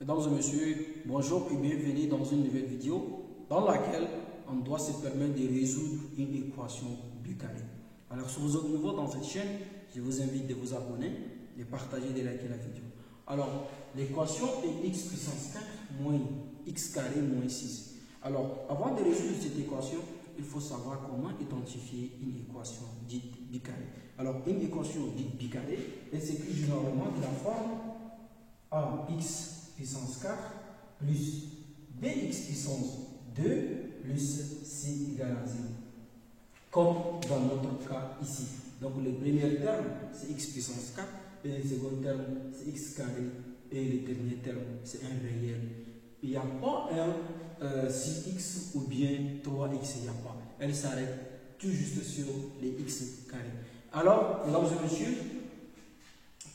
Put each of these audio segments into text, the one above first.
Mesdames et messieurs, bonjour et bienvenue dans une nouvelle vidéo dans laquelle on doit se permettre de résoudre une équation bicarrée. Alors si vous êtes nouveau dans cette chaîne, je vous invite de vous abonner, de partager, de liker la vidéo. Alors l'équation est x puissance 4 moins x carré moins 6. Alors avant de résoudre cette équation, il faut savoir comment identifier une équation dite bicarrée. Alors une équation dite bicarrée, elle s'écrit généralement de la forme ax puissance 4 plus bx puissance 2 plus c égale à 0. Comme dans notre cas ici. Donc le premier terme c'est x puissance 4 et le second terme c'est x carré et le dernier terme c'est un réel. Il n'y a pas un 6x ou bien 3x, il n'y a pas. Elle s'arrête tout juste sur les x carrés. Alors, mesdames et messieurs,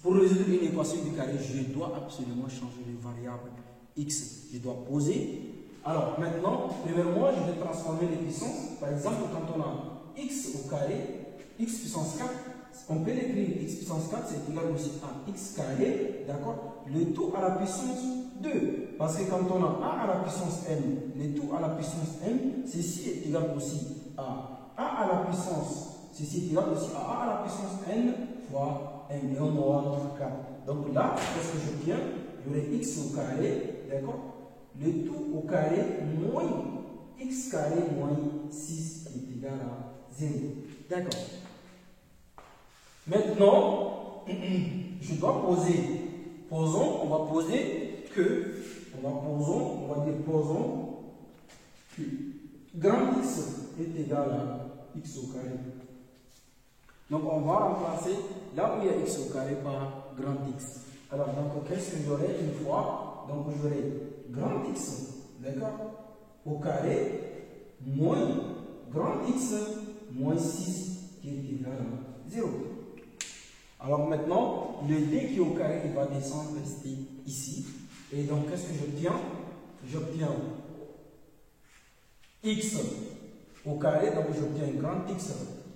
pour résoudre une équation bicarrée, je dois absolument changer de variable x. Je dois poser. Alors maintenant, premièrement, je vais transformer les puissances. Par exemple, quand on a x au carré, x puissance 4, on peut l'écrire x puissance 4, c'est égal aussi à x carré, d'accord? Le tout à la puissance 2. Parce que quand on a a à la puissance n, le tout à la puissance n, ceci est égal aussi à a à la puissance, ceci est égal aussi à a à la puissance n fois n. Et on aura notre 4. Donc là, qu'est-ce que j'obtiens? J'aurai x au carré, d'accord? Le tout au carré moins x carré moins 6 est égal à 0. D'accord. Maintenant, je dois poser. Posons, on va poser que, on va dire posons que grand x est égal à x au carré. Donc on va remplacer là où il y a x au carré par grand x. Alors donc qu'est-ce que j'aurai une fois? Donc j'aurai grand x, d'accord, au carré moins grand x moins 6 qui est égal à 0. Alors maintenant, le d qui est au carré, il va descendre, rester ici. Et donc, qu'est-ce que j'obtiens? J'obtiens x au carré, donc j'obtiens grand x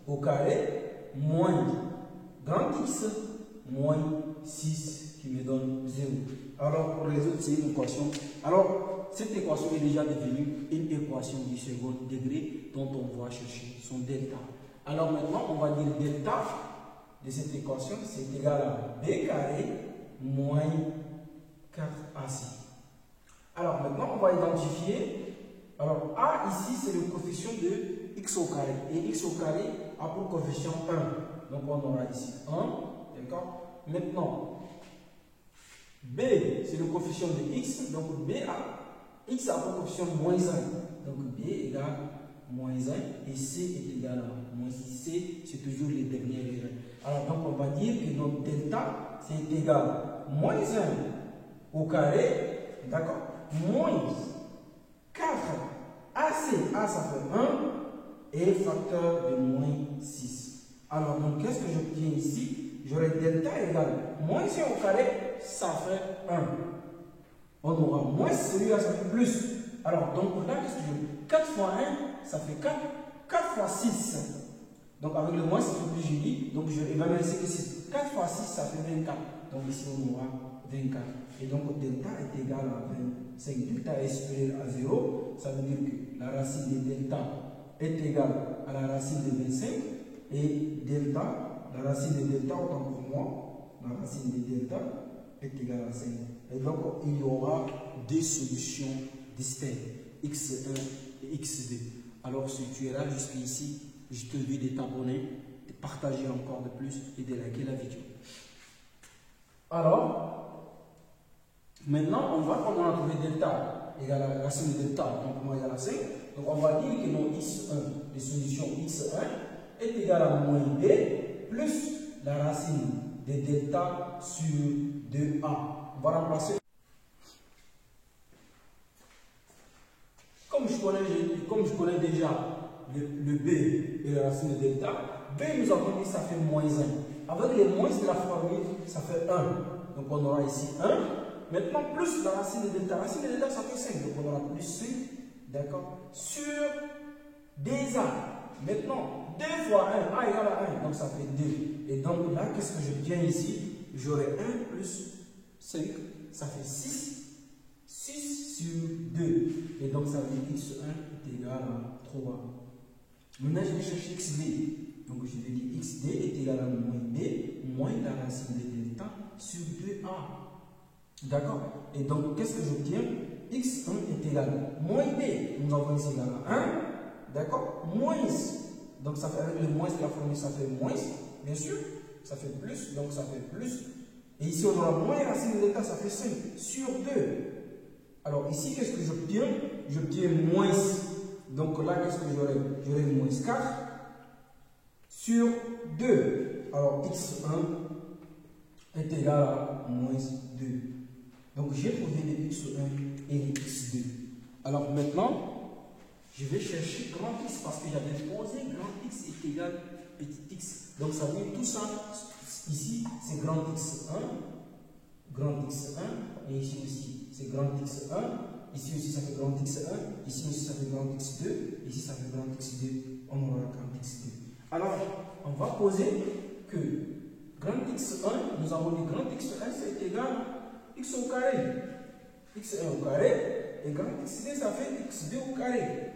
au carré, moins grand x, moins 6 qui me donne 0. Alors, pour résoudre, c'est une équation. Alors, cette équation est déjà devenue une équation du second degré dont on va chercher son delta. Alors maintenant, on va dire delta de cette équation, c'est égal à b carré moins 4ac. Alors maintenant, on va identifier. Alors a ici, c'est le coefficient de x au carré. Et x au carré a pour coefficient 1. Donc on aura ici 1. D'accord? Maintenant, b, c'est le coefficient de x. Donc b a, x a pour coefficient moins 1. Donc b égale moins 1 et c est égal à moins 6. C, c'est toujours les derniers réels. Alors donc on va dire que notre delta c'est égal à moins 1 au carré, d'accord, moins 4 AC, A ça fait 1 et facteur de moins 6. Alors donc qu'est-ce que j'obtiens ici? J'aurai delta égale moins 1 au carré, ça fait 1. On aura moins celui-là, ça fait plus. Alors donc là, qu'est-ce que je 4 fois 1, ça fait 4. 4 fois 6. Donc avec le moins, ça fait plus joli. Donc il va me rester que 6. 4 fois 6, ça fait 24. Donc ici, on aura 24. Et donc delta est égal à 25. Delta est supérieur à 0. Ça veut dire que la racine de delta est égale à la racine de 25. Et delta, la racine de delta, autant pour moi, la racine de delta est égale à 5. Et donc il y aura deux solutions distinctes, x1 et x2. Alors si tu es là jusqu'ici, je te dis de t'abonner, de partager encore de plus et de liker la vidéo. Alors, maintenant on va, comme on a trouvé delta égale à la racine de delta, donc moins égale à 5. Donc on va dire que nos x1, les solutions x1 est égale à moins b plus la racine de delta sur 2a. On va remplacer. Comme je connais déjà le b et la racine de delta, b nous avons dit que ça fait moins 1. Avec les moins de la formule, ça fait 1. Donc on aura ici 1. Maintenant, plus la racine de delta. La racine de delta, ça fait 5. Donc on aura plus 5. D'accord? Sur 2a. Maintenant, 2 fois 1, a égale à 1. Donc ça fait 2. Et donc là, qu'est-ce que je tiens ici? J'aurai 1 plus 5. Ça fait 6. Et donc ça veut dire x1 est égal à 3. Maintenant je vais chercher xd. Donc je vais dire xd est égal à moins b moins la racine de delta sur 2a. D'accord? Et donc qu'est-ce que j'obtiens? x1 est égal à moins b. Nous avons ici égal à 1. D'accord? Moins. Donc ça fait avec le moins de la formule, ça fait moins. Bien sûr, ça fait plus. Donc ça fait plus. Et ici on aura moins racine de delta, ça fait 5 sur 2. Alors ici, qu'est-ce que j'obtiens? J'obtiens moins. Donc là, qu'est-ce que j'aurai? J'aurai moins 4 sur 2. Alors x1 est égal à moins 2. Donc j'ai trouvé les x1 et les x2. Alors maintenant, je vais chercher grand X parce que j'avais posé grand X est égal à petit x. Donc ça veut dire tout ça, ici c'est grand X1, et ici aussi c'est grand X1, ici aussi ça fait grand X1, ici aussi ça fait grand X2, ici ça fait grand X2, on aura grand X2. Alors on va poser que grand X1, nous avons dit grand X1 c'est égal à X au carré. X1 au carré, et grand X2 ça fait X2 au carré.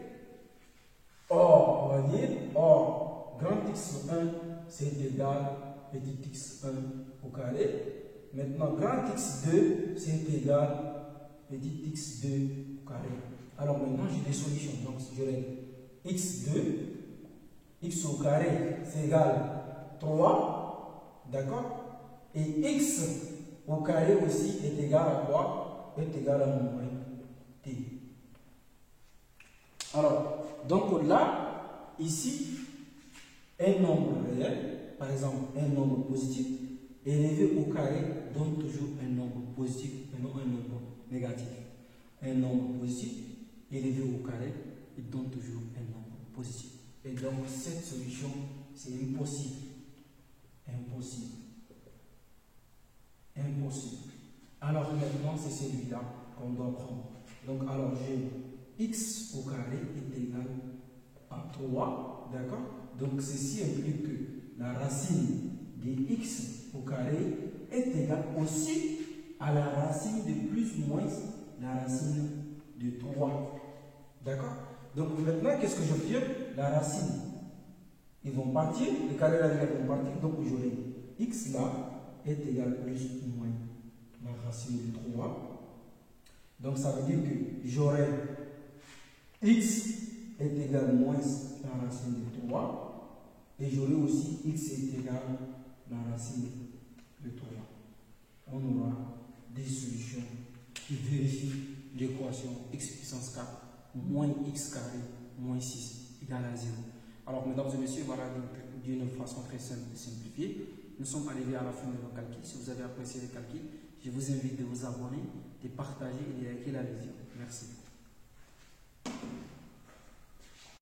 Or, on va dire, or, grand X1 c'est égal à petit x1 au carré. Maintenant, grand x2 c'est égal à petit x2 au carré. Alors maintenant, j'ai des solutions. Donc, j'aurai x2, x au carré c'est égal à 3. D'accord? Et x au carré aussi est égal à quoi? Est égal à moins t. Alors, donc là, ici, un nombre réel, par exemple un nombre positif, élevé au carré donne toujours un nombre positif et non un nombre négatif. Un nombre positif élevé au carré, il donne toujours un nombre positif. Et donc cette solution, c'est impossible. Impossible. Impossible. Alors maintenant, c'est celui-là qu'on doit prendre. Donc alors j'ai x au carré est égal à 3, d'accord? Donc ceci implique que la racine de x au carré est égale aussi à la racine de plus ou moins la racine de 3, d'accord? Donc maintenant, qu'est-ce que j'obtiens? La racine. Ils vont partir, les carrés là vont partir, donc j'aurai x là est égal plus ou moins la racine de 3. Donc ça veut dire que j'aurai x est égal à moins la racine de 3 et j'aurai aussi x est égal à la racine de 3. On aura des solutions qui vérifient l'équation x puissance 4 moins x carré moins 6 égale à 0. Alors mesdames et messieurs, voilà d'une façon très simple et simplifiée. Nous sommes arrivés à la fin de nos calculs. Si vous avez apprécié les calculs, je vous invite de vous abonner, de partager et de liker la vidéo. Merci.